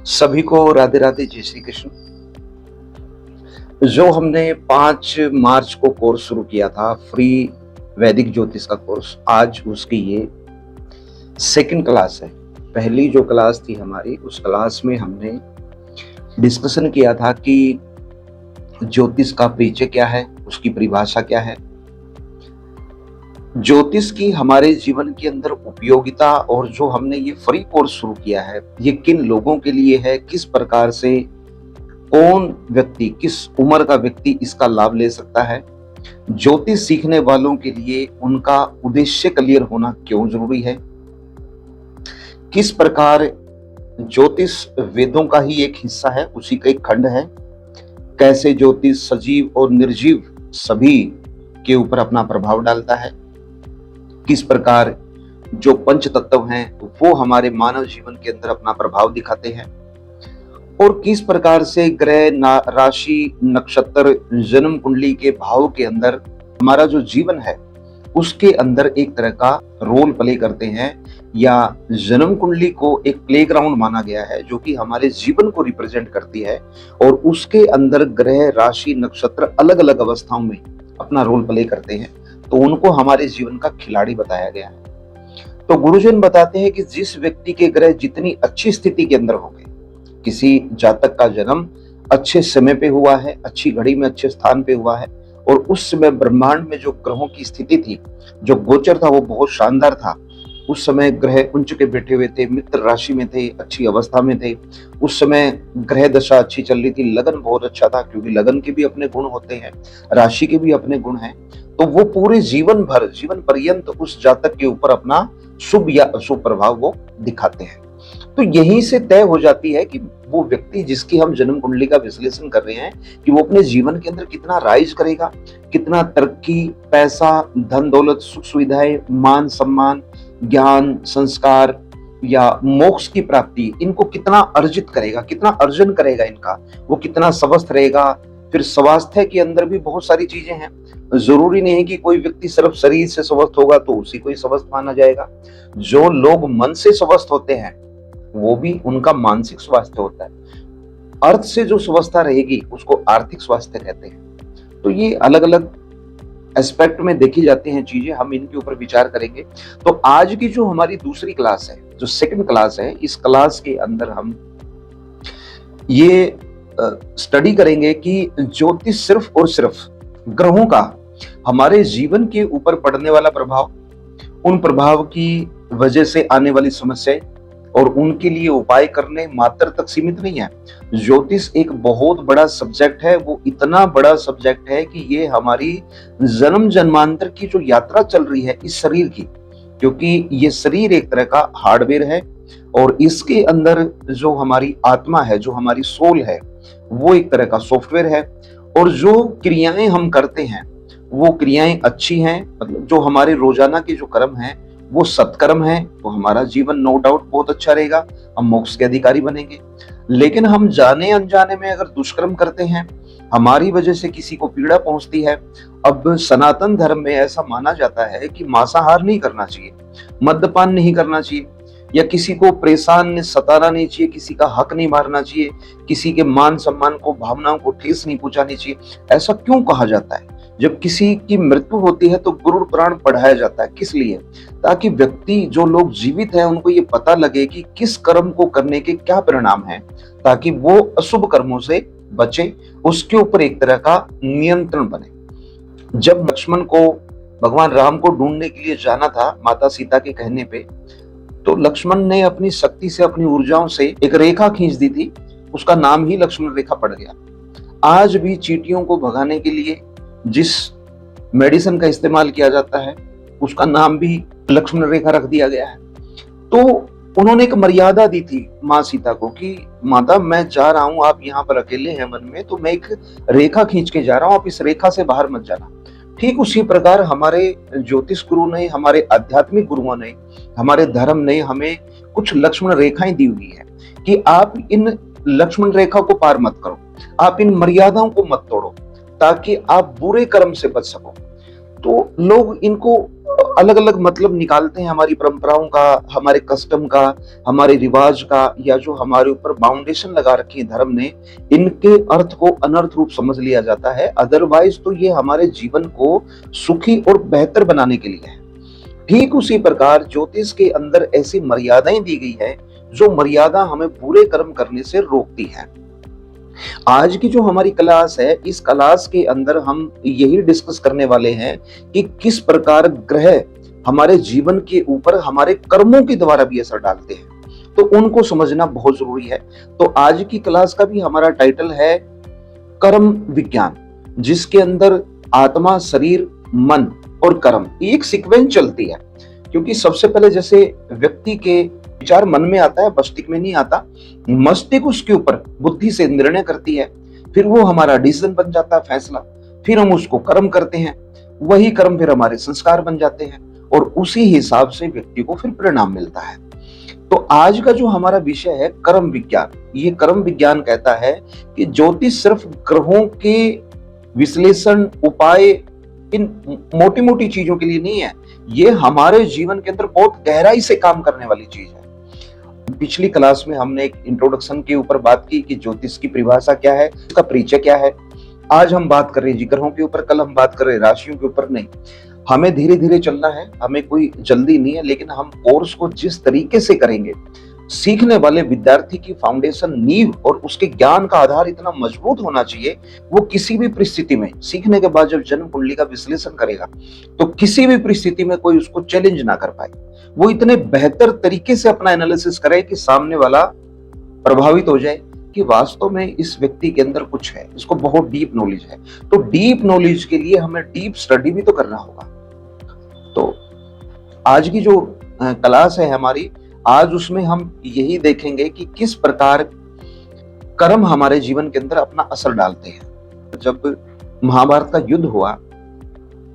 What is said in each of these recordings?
सभी को राधे राधे, जय श्री कृष्ण। जो हमने 5 मार्च को कोर्स शुरू किया था, फ्री वैदिक ज्योतिष का कोर्स, आज उसकी ये सेकंड क्लास है। पहली जो क्लास थी हमारी, उस क्लास में हमने डिस्कशन किया था कि ज्योतिष का परिचय क्या है, उसकी परिभाषा क्या है, ज्योतिष की हमारे जीवन के अंदर उपयोगिता, और जो हमने ये फ्री कोर्स शुरू किया है ये किन लोगों के लिए है, किस प्रकार से कौन व्यक्ति, किस उम्र का व्यक्ति इसका लाभ ले सकता है, ज्योतिष सीखने वालों के लिए उनका उद्देश्य क्लियर होना क्यों जरूरी है, किस प्रकार ज्योतिष वेदों का ही एक हिस्सा है, उसी का एक खंड है, कैसे ज्योतिष सजीव और निर्जीव सभी के ऊपर अपना प्रभाव डालता है, किस प्रकार जो पंच तत्व हैं वो हमारे मानव जीवन के अंदर अपना प्रभाव दिखाते हैं, और किस प्रकार से ग्रह, राशि, नक्षत्र, जन्म कुंडली के भाव के अंदर हमारा जो जीवन है उसके अंदर एक तरह का रोल प्ले करते हैं, या जन्म कुंडली को एक प्लेग्राउंड माना गया है जो कि हमारे जीवन को रिप्रेजेंट करती है, और उसके अंदर ग्रह, राशि, नक्षत्र अलग अलग अवस्थाओं में अपना रोल प्ले करते हैं, तो उनको हमारे जीवन का खिलाड़ी बताया गया है। तो गुरुजन बताते हैं कि जिस व्यक्ति के ग्रह जितनी अच्छी स्थिति के अंदर होंगे, किसी जातक का जन्म अच्छे समय पे हुआ है, अच्छी घड़ी में अच्छे स्थान पे हुआ है, और उस समय ब्रह्मांड में जो ग्रहों की स्थिति थी, जो गोचर था वो बहुत शानदार था। उस समय ग्रह उच्च के बैठे हुए थे, मित्र राशि में थे, अच्छी अवस्था में थे। उस समय ग्रह दशा अच्छी चल रही थी, लगन बहुत अच्छा था, क्योंकि लगन के भी अपने गुण होते हैं, राशि के भी अपने गुण हैं। तो वो पूरे जीवन भर, जीवन पर्यंत उस जातक के ऊपर अपना शुभ या अशुभ प्रभाव वो दिखाते हैं। तो यहीं से तय हो जाती है कि वो व्यक्ति जिसकी हम जन्म कुंडली का विश्लेषण कर रहे हैं कि वो अपने जीवन के अंदर कितना राइज करेगा, कितना तरक्की, पैसा, धन दौलत, सुख सुविधाएं, मान सम्मान, ज्ञान, संस्कार या मोक्ष की प्राप्ति, इनको कितना अर्जित करेगा, कितना अर्जन करेगा इनका, वो कितना स्वस्थ रहेगा। फिर स्वास्थ्य के अंदर भी बहुत सारी चीजें हैं। जरूरी नहीं है कि कोई व्यक्ति सिर्फ शरीर से स्वस्थ होगा तो उसी को ही स्वस्थ माना जाएगा। जो लोग मन से स्वस्थ होते हैं वो भी उनका मानसिक स्वास्थ्य होता है। अर्थ से जो स्वस्थता रहेगी उसको आर्थिक स्वास्थ्य कहते हैं। तो ये अलग अलग एस्पेक्ट में देखी जाती हैं चीजें, हम इनके ऊपर विचार करेंगे। तो आज की जो हमारी दूसरी क्लास है, जो सेकंड क्लास है, इस क्लास के अंदर हम ये स्टडी करेंगे कि ज्योतिष सिर्फ और सिर्फ ग्रहों का हमारे जीवन के ऊपर पड़ने वाला प्रभाव, उन प्रभाव की वजह से आने वाली समस्याएं और उनके लिए उपाय करने मात्र तक सीमित नहीं है। ज्योतिष एक बहुत बड़ा सब्जेक्ट है, वो इतना बड़ा सब्जेक्ट है कि ये हमारी जन्म जन्मांतर की जो यात्रा चल रही है इस शरीर की, क्योंकि ये शरीर एक तरह का हार्डवेयर है, और इसके अंदर जो हमारी आत्मा है, जो हमारी सोल है, वो एक तरह का सॉफ्टवेयर है। और जो क्रियाएं हम करते हैं वो क्रियाएं अच्छी हैं, मतलब जो हमारे रोजाना के जो कर्म हैं वो सत्कर्म है, तो हमारा जीवन नो डाउट बहुत अच्छा रहेगा, हम मोक्ष के अधिकारी बनेंगे। लेकिन हम जाने अनजाने में अगर दुष्कर्म करते हैं, हमारी वजह से किसी को पीड़ा पहुंचती है। अब सनातन धर्म में ऐसा माना जाता है कि मांसाहार नहीं करना चाहिए, मद्यपान नहीं करना चाहिए, या किसी को परेशान सताना नहीं चाहिए, किसी का हक नहीं मारना चाहिए, किसी के मान सम्मान को, भावनाओं को ठेस नहीं पहुंचानी चाहिए। ऐसा क्यों कहा जाता है? जब किसी की मृत्यु होती है तो गुरुड़ पुराण पढ़ाया जाता है, किस लिए? ताकि व्यक्ति, जो लोग जीवित हैं, उनको ये पता लगे कि किस कर्म को करने के क्या परिणाम हैं, ताकि वो अशुभ कर्मों से बचे, उसके ऊपर एक तरह का नियंत्रण बने। जब लक्ष्मण को भगवान राम को ढूंढने के लिए जाना था माता सीता के कहने पे, तो लक्ष्मण ने अपनी शक्ति से, अपनी ऊर्जाओं से एक रेखा खींच दी थी, उसका नाम ही लक्ष्मण रेखा पड़ गया। आज भी चींटियों को भगाने के लिए जिस मेडिसिन का इस्तेमाल किया जाता है उसका नाम भी लक्ष्मण रेखा रख दिया गया है। तो उन्होंने एक मर्यादा दी थी माँ सीता को कि माता, मैं जा रहा हूं, आप यहाँ पर अकेले हैं वन में, तो मैं एक रेखा खींच के जा रहा हूं, आप इस रेखा से बाहर मत जाना। ठीक उसी प्रकार हमारे ज्योतिष गुरु ने, हमारे आध्यात्मिक गुरुओं ने, हमारे धर्म ने हमें कुछ लक्ष्मण रेखाएं दी हुई है कि आप इन लक्ष्मण रेखा को पार मत करो, आप इन मर्यादाओं को मत तोड़ो, ताकि आप बुरे कर्म से बच सको। तो लोग इनको अलग अलग मतलब निकालते हैं, हमारी परंपराओं का, हमारे कस्टम का, हमारे रिवाज का, या जो हमारे ऊपर बाउंडेशन लगा रखी है धर्म ने, इनके अर्थ को अनर्थ रूप समझ लिया जाता है। अदरवाइज तो ये हमारे जीवन को सुखी और बेहतर बनाने के लिए है। ठीक उसी प्रकार ज्योतिष के अंदर ऐसी मर्यादाएं दी गई है जो मर्यादा हमें बुरे कर्म करने से रोकती है। आज की जो हमारी क्लास है, इस क्लास के अंदर हम यही डिस्कस करने वाले हैं कि किस प्रकार ग्रह हमारे जीवन के ऊपर हमारे कर्मों के द्वारा भी असर डालते हैं, तो उनको समझना बहुत जरूरी है। तो आज की क्लास का भी हमारा टाइटल है कर्म विज्ञान, जिसके अंदर आत्मा, शरीर, मन और कर्म एक सीक्वेंस चलती है। क्योंकि सबसे पहले जैसे व्यक्ति के विचार मन में आता है, मस्तिष्क में नहीं आता। मस्तिष्क उसके ऊपर बुद्धि से निर्णय करती है, फिर वो हमारा डिसीजन बन जाता है, फैसला, फिर हम उसको कर्म करते हैं, वही कर्म फिर हमारे संस्कार बन जाते हैं और उसी हिसाब से व्यक्ति को फिर परिणाम मिलता है। तो आज का जो हमारा विषय है कर्म विज्ञान, ये कर्म विज्ञान कहता है कि ज्योतिष सिर्फ ग्रहों के विश्लेषण, उपाय, इन मोटी मोटी चीजों के लिए नहीं है, ये हमारे जीवन के अंदर बहुत गहराई से काम करने वाली चीज है। पिछली क्लास में हमने एक इंट्रोडक्शन के ऊपर बात की कि ज्योतिष की परिभाषा क्या है, उसका परिचय क्या है। आज हम बात कर रहे हैं ग्रहों के ऊपर, कल हम बात कर रहे हैं राशियों के ऊपर। नहीं, हमें धीरे धीरे चलना है, हमें कोई जल्दी नहीं है, लेकिन हम कोर्स को जिस तरीके से करेंगे, सीखने वाले विद्यार्थी की फाउंडेशन, नींव और उसके ज्ञान का आधार इतना मजबूत होना चाहिए, वो किसी भी परिस्थिति में सीखने के बाद जब जन्म कुंडली का विश्लेषण करेगा तो किसी भी परिस्थिति में कोई उसको चैलेंज ना कर पाए। वो इतने बेहतर तरीके से अपना एनालिसिस करे कि सामने वाला प्रभावित हो जाए कि वास्तव में इस व्यक्ति के अंदर कुछ है, इसको बहुत डीप नॉलेज है। तो डीप नॉलेज के लिए हमें डीप स्टडी भी तो करना होगा। तो आज की जो क्लास है हमारी, आज उसमें हम यही देखेंगे कि किस प्रकार कर्म हमारे जीवन के अंदर अपना असर डालते हैं। जब महाभारत का युद्ध हुआ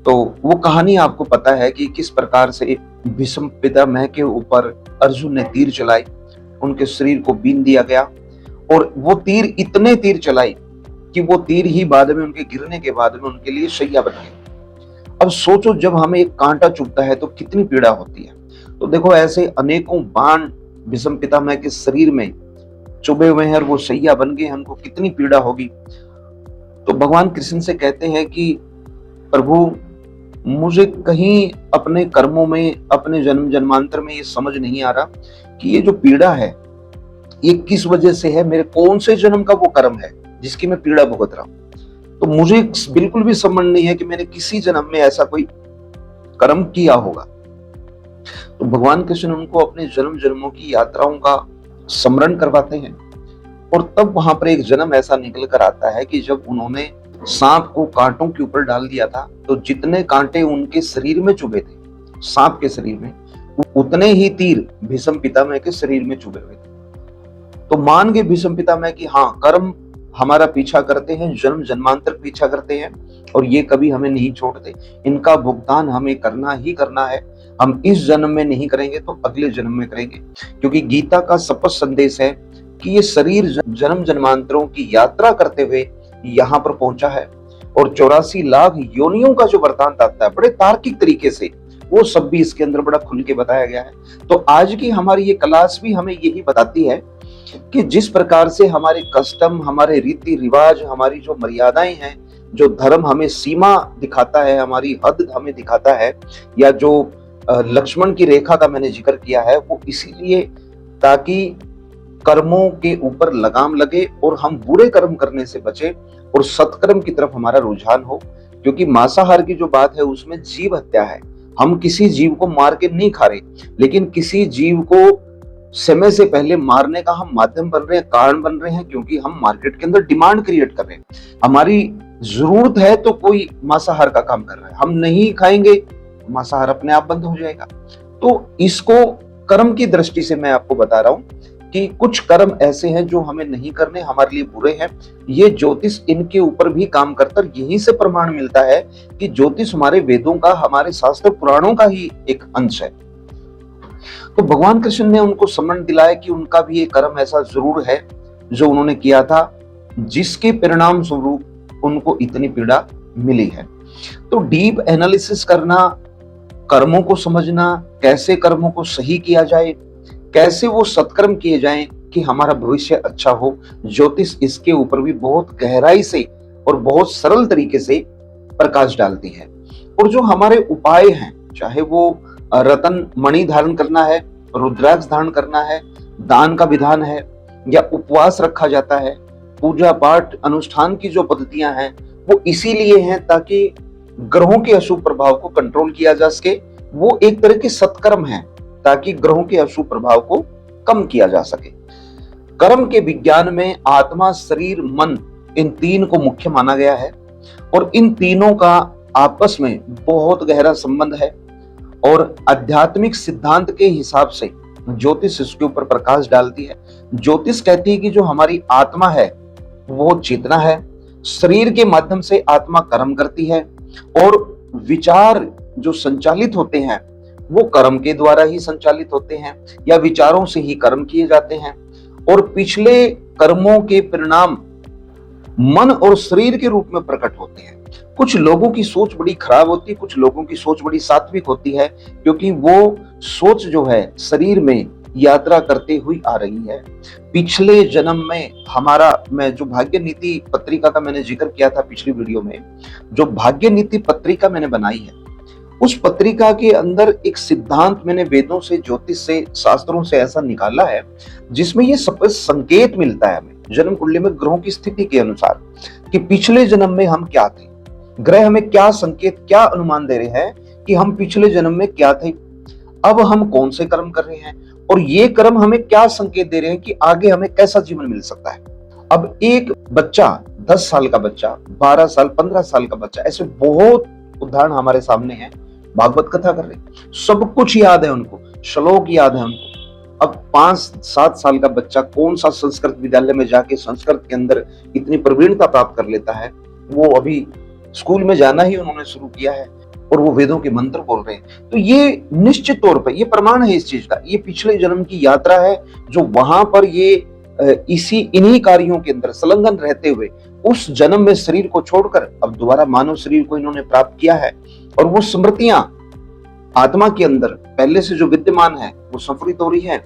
तो वो कहानी आपको पता है कि किस प्रकार से भीष्म पितामह के ऊपर अर्जुन ने तीर चलाई, उनके शरीर को बीन दिया गया और वो तीर, इतने तीर चलाई कि वो तीर ही बाद में उनके गिरने के बाद में उनके लिए शैया बन गई। अब सोचो, जब हमें एक कांटा चुभता है तो कितनी पीड़ा होती है। तो देखो, ऐसे अनेकों बाण भीष्म पितामह के शरीर में चुभे हुए हैं और वो शैया बन गए हैं, उनको कितनी पीड़ा होगी। तो भगवान कृष्ण से कहते हैं कि प्रभु, मुझे कहीं अपने कर्मों में, अपने जन्म जन्मांतर में ये समझ नहीं आ रहा कि ये जो पीड़ा है ये किस वजह से है, मेरे कौन से जन्म का वो कर्म है जिसकी मैं पीड़ा भुगत रहा हूं। तो मुझे बिल्कुल भी समझ नहीं है कि मैंने किसी जन्म में ऐसा कोई कर्म किया होगा। तो भगवान कृष्ण उनको अपने जन्म जन्मों की यात्राओं का स्मरण करवाते हैं और तब वहां पर एक जन्म ऐसा निकल कर आता है कि जब उन्होंने सांप को कांटों के ऊपर डाल दिया था, तो जितने कांटे उनके शरीर में चुभे थे, सांप के शरीर में, उतने ही तीर भीष्म पितामह के शरीर में चुभे हुए थे। तो मान गए भीष्म पितामह कि हाँ, कर्म हमारा पीछा करते हैं, जन्म जन्मांतर पीछा करते हैं और ये कभी हमें नहीं छोड़ते, इनका भुगतान हमें करना ही करना है। हम इस जन्म में नहीं करेंगे तो अगले जन्म में करेंगे, क्योंकि गीता का स्पष्ट संदेश है कि ये शरीर जन्म जन्मांतरों की यात्रा करते हुए यहाँ पर पहुंचा है और 84 लाख योनियों का जो वृतांत आता है बड़े तार्किक तरीके से, वो सब भी इसके अंदर बड़ा खुल के बताया गया है। तो आज की हमारी ये क्लास भी हमें यही बताती है कि जिस प्रकार से हमारे कस्टम, हमारे रीति रिवाज, हमारी जो मर्यादाएं हैं, जो धर्म हमें सीमा दिखाता है, हमारी हद हमें दिखाता है, या जो लक्ष्मण की रेखा का मैंने जिक्र किया है, वो इसीलिए ताकि कर्मों के ऊपर लगाम लगे और हम बुरे कर्म करने से बचे और सत्कर्म की तरफ हमारा रुझान हो। क्योंकि मांसाहार की जो बात है उसमें जीव हत्या है, हम किसी जीव को मार के नहीं खा रहे, लेकिन किसी जीव को समय से पहले मारने का हम माध्यम बन रहे हैं, कारण बन रहे हैं, क्योंकि हम मार्केट के अंदर डिमांड क्रिएट कर रहे हैं। हमारी जरूरत है तो कोई मांसाहार का काम कर रहा है, हम नहीं खाएंगे, मांसाहार अपने आप बंद हो जाएगा। तो इसको कर्म की दृष्टि से मैं आपको बता रहा हूं कि कुछ कर्म ऐसे हैं जो हमें नहीं करने, हमारे लिए बुरे हैं। ये ज्योतिष इनके ऊपर भी काम करता है। यहीं से प्रमाण मिलता है कि ज्योतिष हमारे वेदों का, हमारे शास्त्र पुराणों का ही एक अंश है। तो भगवान कृष्ण ने उनको समझ दिलाया कि उनका भी एक कर्म ऐसा जरूर है जो उन्होंने किया था, जिसके परिणाम स्वरूप उनको इतनी पीड़ा मिली है। तो डीप एनालिसिस करना, कर्मों को समझना, कैसे कर्मों को सही किया जाए, कैसे वो सत्कर्म किए जाएं कि हमारा भविष्य अच्छा हो, ज्योतिष इसके ऊपर भी बहुत गहराई से और बहुत सरल तरीके से प्रकाश डालती है। और जो हमारे उपाय हैं, चाहे वो रतन मणि धारण करना है, रुद्राक्ष धारण करना है, दान का विधान है, या उपवास रखा जाता है, पूजा पाठ अनुष्ठान की जो पद्धतियां हैं वो इसीलिए हैं ताकि ग्रहों के अशुभ प्रभाव को कंट्रोल किया जा सके। वो एक तरह के सत्कर्म हैं ताकि ग्रहों के अशुभ प्रभाव को कम किया जा सके। कर्म के विज्ञान में आत्मा, शरीर, मन, इन तीन को मुख्य माना गया है और इन तीनों का आपस में बहुत गहरा संबंध है। और आध्यात्मिक सिद्धांत के हिसाब से ज्योतिष इसके ऊपर प्रकाश डालती है। ज्योतिष कहती है कि जो हमारी आत्मा है वो चेतना है, शरीर के माध्यम से आत्मा कर्म करती है और विचार जो संचालित होते हैं वो कर्म के द्वारा ही संचालित होते हैं या विचारों से ही कर्म किए जाते हैं। और पिछले कर्मों के परिणाम मन और शरीर के रूप में प्रकट होते हैं। कुछ लोगों की सोच बड़ी खराब होती है, कुछ लोगों की सोच बड़ी सात्विक होती है, क्योंकि वो सोच जो है शरीर में यात्रा करते हुई आ रही है। पिछले जन्म में हमारा, मैं जो भाग्य नीति पत्रिका का मैंने जिक्र किया था पिछली वीडियो में, जो भाग्य नीति पत्रिका मैंने बनाई है, उस पत्रिका के अंदर एक सिद्धांत मैंने वेदों से, ज्योतिष से, शास्त्रों से ऐसा निकाला है जिसमें ये स्पष्ट संकेत मिलता है हमें जन्म कुंडली में ग्रहों की स्थिति के अनुसार कि पिछले जन्म में हम क्या थे। ग्रह हमें क्या संकेत, क्या अनुमान दे रहे हैं कि हम पिछले जन्म में क्या थे, अब हम कौन से कर्म कर रहे हैं और ये कर्म हमें क्या संकेत दे रहे हैं कि आगे हमें कैसा जीवन मिल सकता है। अब एक बच्चा, 10 साल का बच्चा, 12 साल, 15 साल का बच्चा, ऐसे बहुत उदाहरण हमारे सामने हैं। भागवत कथा कर रहे, सब कुछ याद है उनको, श्लोक याद है उनको। अब 5-7 साल का बच्चा कौन सा संस्कृत विद्यालय में जाके संस्कृत के अंदर इतनी प्रवीणता प्राप्त कर लेता है। वो अभी स्कूल में जाना ही उन्होंने शुरू किया है और वो वेदों के मंत्र बोल रहे हैं। तो ये निश्चित तौर पर ये प्रमाण है इस चीज का, ये पिछले जन्म की यात्रा है जो वहां पर ये इन्हीं कार्यों के अंदर संलग्न रहते हुए उस जन्म में शरीर को छोड़कर अब दोबारा मानव शरीर को इन्होंने प्राप्त किया है। और वो स्मृतियां आत्मा के अंदर पहले से जो विद्यमान है वो संस्फुरित हो रही है,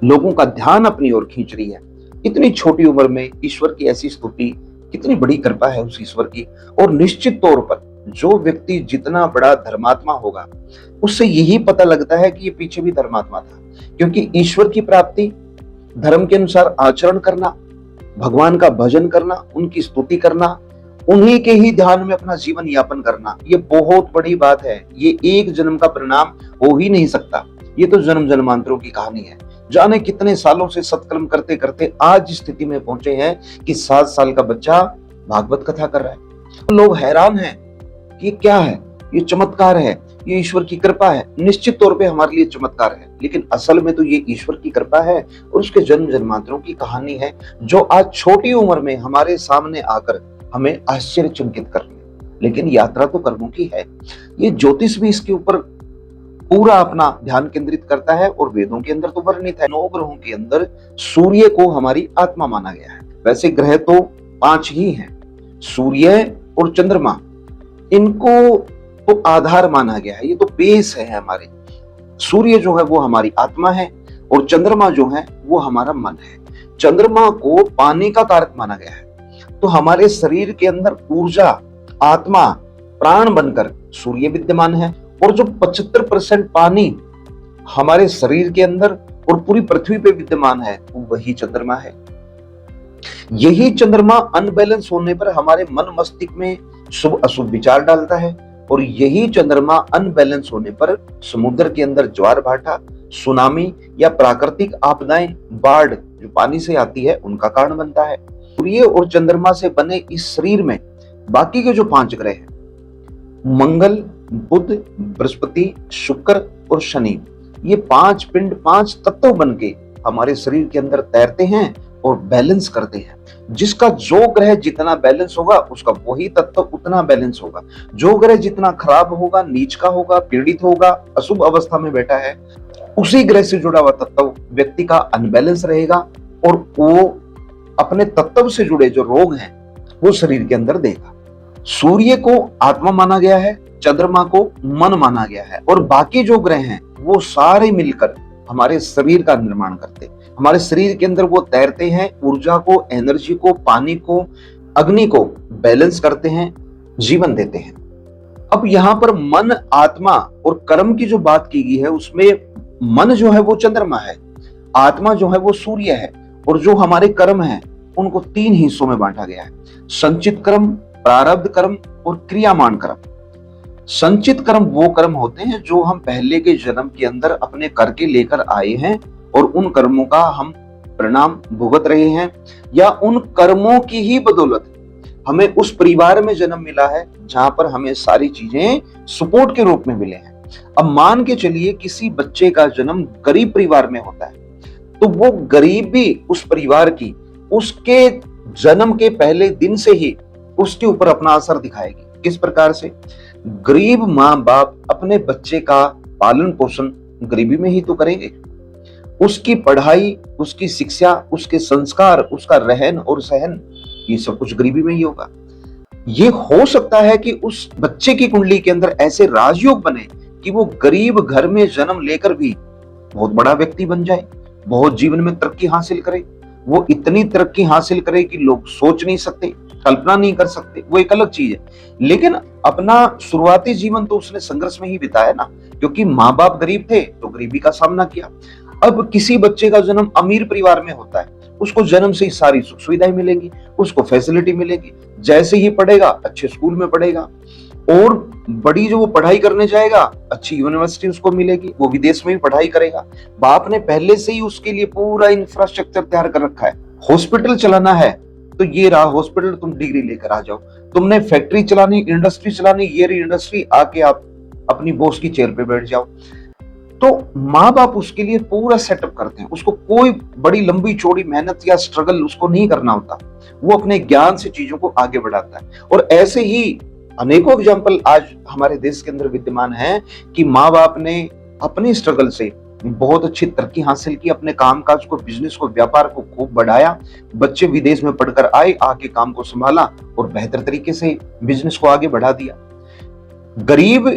लोगों का ध्यान अपनी ओर खींच रही है। इतनी छोटी उम्र में ईश्वर की ऐसी स्तुति, कितनी बड़ी कृपा है उस ईश्वर की। और निश्चित तौर पर जो व्यक्ति जितना बड़ा धर्मात्मा होगा उससे यही पता लगता है कि ये पीछे भी धर्मात्मा था, क्योंकि ईश्वर की प्राप्ति, धर्म के अनुसार आचरण करना, भगवान का भजन करना, उनकी स्तुति करना, उन्हीं के ही ध्यान में अपना जीवन यापन करना, ये बहुत बड़ी बात है। ये एक जन्म का परिणाम हो ही नहीं सकता, ये तो जन्म जन्मांतरों की कहानी है। जाने कितने सालों से सत्कर्म करते करते आज स्थिति में पहुंचे हैं कि 7 साल का बच्चा भागवत कथा कर रहा है। लोग हैरान हैं कि क्या है, ये चमत्कार है, ये ईश्वर की कृपा है। निश्चित तौर पे हमारे लिए चमत्कार है, लेकिन असल में तो ये ईश्वर की कृपा है और उसके जन्म जन्मांतरों की कहानी है जो आज छोटी उम्र में हमारे सामने आकर हमें आश्चर्यचकित कर रही है। लेकिन यात्रा तो कर्मों की है। ये ज्योतिष भी इसके ऊपर पूरा अपना ध्यान केंद्रित करता है और वेदों के अंदर तो वर्णित है। 9 ग्रहों के अंदर सूर्य को हमारी आत्मा माना गया है। वैसे ग्रह तो 5 ही हैं, सूर्य और चंद्रमा, इनको तो आधार माना गया है, ये तो बेस है हमारे। सूर्य जो है वो हमारी आत्मा है और चंद्रमा जो है वो हमारा मन है। चंद्रमा को पानी का कारक माना गया है, तो हमारे शरीर के अंदर ऊर्जा, आत्मा, प्राण बनकर सूर्य विद्यमान है। और जो 75% पानी हमारे शरीर के अंदर और पूरी पृथ्वी पे विद्यमान है वही चंद्रमा है। यही चंद्रमा अनबैलेंस होने पर हमारे मन मस्तिष्क में शुभ अशुभ विचार डालता है और यही चंद्रमा अनबैलेंस होने पर समुद्र के अंदर ज्वार भाटा, सुनामी या प्राकृतिक आपदाएं, बाढ़ जो पानी से आती है उनका कारण बनता है। सूर्य और चंद्रमा से बने इस शरीर में बाकी के जो 5 ग्रह हैं, मंगल, बुध, बृहस्पति, शुक्र और शनि, ये 5 पिंड, 5 तत्व बनके हमारे शरीर के अंदर तैरते हैं और बैलेंस करते हैं। जिसका जो ग्रह जितना बैलेंस होगा उसका वही तत्व उतना बैलेंस होगा। जो ग्रह जितना खराब होगा, नीच का होगा, पीड़ित होगा, अशुभ अवस्था में बैठा है, उसी ग्रह से जुड़ा हुआ तत्व व्यक्ति का अनबैलेंस रहेगा और वो अपने तत्व से जुड़े जो रोग हैं वो शरीर के अंदर देगा। सूर्य को आत्मा माना गया है, चंद्रमा को मन माना गया है, और बाकी जो ग्रह हैं वो सारे मिलकर हमारे शरीर का निर्माण करते हैं। हमारे शरीर के अंदर वो तैरते हैं, ऊर्जा को, एनर्जी को, पानी को, अग्नि को बैलेंस करते हैं, जीवन देते हैं। अब यहाँ पर मन, आत्मा और कर्म की जो बात की गई है उसमें मन जो है वो चंद्रमा है, आत्मा जो है वो सूर्य है, और जो हमारे कर्म हैं उनको 3 हिस्सों में बांटा गया है: संचित कर्म, प्रारब्ध कर्म और क्रियामान कर्म। संचित कर्म वो कर्म होते हैं जो हम पहले के जन्म के अंदर अपने करके लेकर आए हैं और उन कर्मों का हम परिणाम भुगत रहे हैं, या उन कर्मों की ही बदौलत हमें उस परिवार में जन्म मिला है जहां पर हमें सारी चीजें सपोर्ट के रूप में मिले हैं। अब मान के चलिए किसी बच्चे का जन्म गरीब परिवार में होता है, तो वो गरीबी उस परिवार की उसके जन्म के पहले दिन से ही उसके ऊपर अपना असर दिखाएगी। किस प्रकार से? गरीब माँ बाप अपने बच्चे का पालन पोषण गरीबी में ही तो करेंगे। उसकी पढ़ाई, उसकी शिक्षा, उसके संस्कार, उसका रहन और सहन, ये सब कुछ गरीबी में ही होगा। ये हो सकता है कि उस बच्चे की कुंडली के अंदर ऐसे राजयोग बने कि वो गरीब घर में जन्म लेकर भी बहुत बड़ा व्यक्ति बन जाए, बहुत जीवन में तरक्की हासिल करे। वो इतनी तरक्की हासिल करे कि लोग सोच नहीं सकते, कल्पना नहीं कर सकते, वो एक अलग चीज है। लेकिन अपना शुरुआती जीवन तो उसने संघर्ष में ही बिताया ना, क्योंकि माँ बाप गरीब थे तो गरीबी का सामना किया। अब किसी बच्चे का जन्म अमीर परिवार में होता है, उसको जन्म से ही सारी सुख सुविधाएं मिलेंगी, उसको फैसिलिटी मिलेगी, जैसे ही पढ़ेगा अच्छे स्कूल में पढ़ेगा, और बड़ी जो वो पढ़ाई करने जाएगा अच्छी यूनिवर्सिटी उसको मिलेगी, वो विदेश में भी पढ़ाई करेगा। बाप ने पहले से ही उसके लिए पूरा इंफ्रास्ट्रक्चर तैयार कर रखा है। हॉस्पिटल चलाना है तो ये रहा हॉस्पिटल, तुम डिग्री लेकर आ जाओ। तुमने फैक्ट्री चलानी, इंडस्ट्री चलानी, ये रही इंडस्ट्री, आके आप अपनी बॉस की चेयर पे बैठ जाओ। तो माँ बाप उसके लिए पूरा सेटअप करते हैं, उसको कोई बड़ी लंबी चौड़ी मेहनत या स्ट्रगल उसको नहीं करना होता, वो अपने ज्ञान से चीजों को आगे बढ़ाता है। और ऐसे ही अनेकों एग्जाम्पल आज हमारे देश के अंदर विद्यमान है कि माँ बाप ने अपने स्ट्रगल से बहुत अच्छी तरक्की हासिल की, अपने कामकाज को, बिजनेस को, व्यापार को खूब बढ़ाया। बच्चे विदेश में पढ़कर आए, आके काम को संभाला और बेहतर तरीके से बिजनेस को आगे बढ़ा दिया। गरीब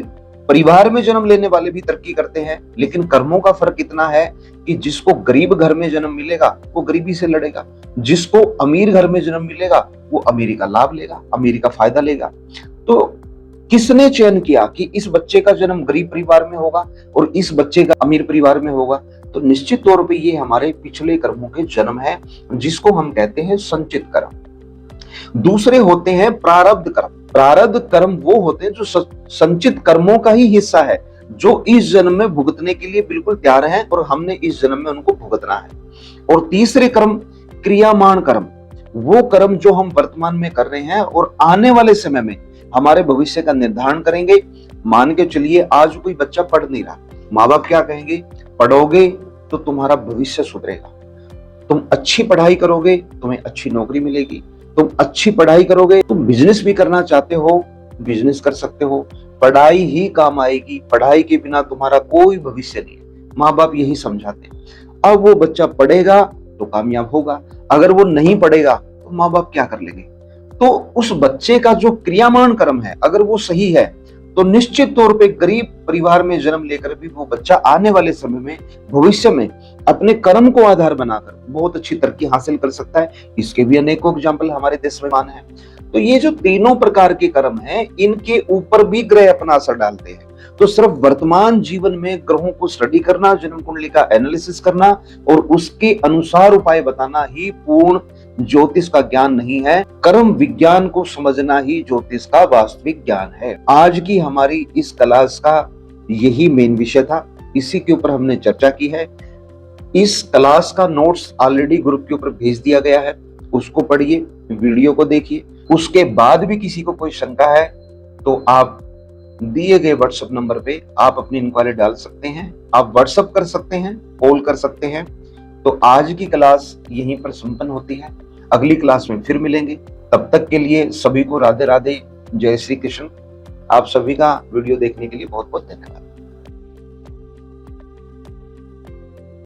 परिवार में जन्म लेने वाले भी तरक्की करते हैं, लेकिन कर्मों का फर्क इतना है कि जिसको गरीब घर में जन्म मिलेगा वो गरीबी से लड़ेगा, जिसको अमीर घर में जन्म मिलेगा वो अमीरी का लाभ लेगा, अमीरी का फायदा लेगा। तो किसने चयन किया कि इस बच्चे का जन्म गरीब परिवार में होगा और इस बच्चे का अमीर परिवार में होगा? तो निश्चित तौर पे ये हमारे पिछले कर्मों के जन्म है, जिसको हम कहते हैं संचित कर्म। दूसरे होते हैं प्रारब्ध कर्म। प्रारब्ध कर्म वो होते हैं जो संचित कर्मों का ही हिस्सा है, जो इस जन्म में भुगतने के लिए बिल्कुल तैयार हैं और हमने इस जन्म में उनको भुगतना है। और तीसरे कर्म क्रियामान कर्म, वो कर्म जो हम वर्तमान में कर रहे हैं और आने वाले समय में हमारे भविष्य का निर्धारण करेंगे। मान के चलिए आज कोई बच्चा पढ़ नहीं रहा, माँ बाप क्या कहेंगे? पढ़ोगे तो तुम्हारा भविष्य सुधरेगा, तुम अच्छी पढ़ाई करोगे तुम्हें अच्छी नौकरी मिलेगी, तुम अच्छी पढ़ाई करोगे, तुम बिजनेस भी करना चाहते हो बिजनेस कर सकते हो, पढ़ाई ही काम आएगी, पढ़ाई के बिना तुम्हारा कोई भविष्य नहीं है। माँ बाप यही समझाते हैं। अब वो बच्चा पढ़ेगा तो कामयाब होगा, अगर वो नहीं पढ़ेगा तो माँ बाप क्या कर लेंगे? तो उस बच्चे का जो क्रियामान कर्म है अगर वो सही है तो निश्चित तौर पे गरीब परिवार में जन्म लेकर भी वो बच्चा आने वाले समय में, भविष्य में अपने कर्म को आधार बनाकर बहुत अच्छी तरक्की हासिल कर सकता है। इसके भी अनेकों एग्जाम्पल हमारे देश में मान है। तो ये जो तीनों प्रकार के कर्म हैं, इनके ऊपर भी ग्रह अपना असर डालते हैं। तो सिर्फ वर्तमान जीवन में ग्रहों को स्टडी करना, जन्म कुंडली का एनालिसिस करना और उसके अनुसार उपाय बताना ही पूर्ण ज्योतिष का ज्ञान नहीं है। कर्म विज्ञान को समझना ही ज्योतिष का वास्तविक ज्ञान है। आज की हमारी इस क्लास का यही मेन विषय था, इसी के ऊपर हमने चर्चा की है। इस क्लास का नोट्स ऑलरेडी ग्रुप के ऊपर भेज दिया गया है, उसको पढ़िए, वीडियो को देखिए। उसके बाद भी किसी को कोई शंका है तो आप दिए गए व्हाट्सएप नंबर पे आप अपनी इंक्वायरी डाल सकते हैं, आप व्हाट्सएप कर सकते हैं, कॉल कर सकते हैं। तो आज की क्लास यहीं पर संपन्न होती है, अगली क्लास में फिर मिलेंगे। तब तक के लिए सभी को राधे राधे, जय श्री कृष्ण। आप सभी का वीडियो देखने के लिए बहुत बहुत धन्यवाद।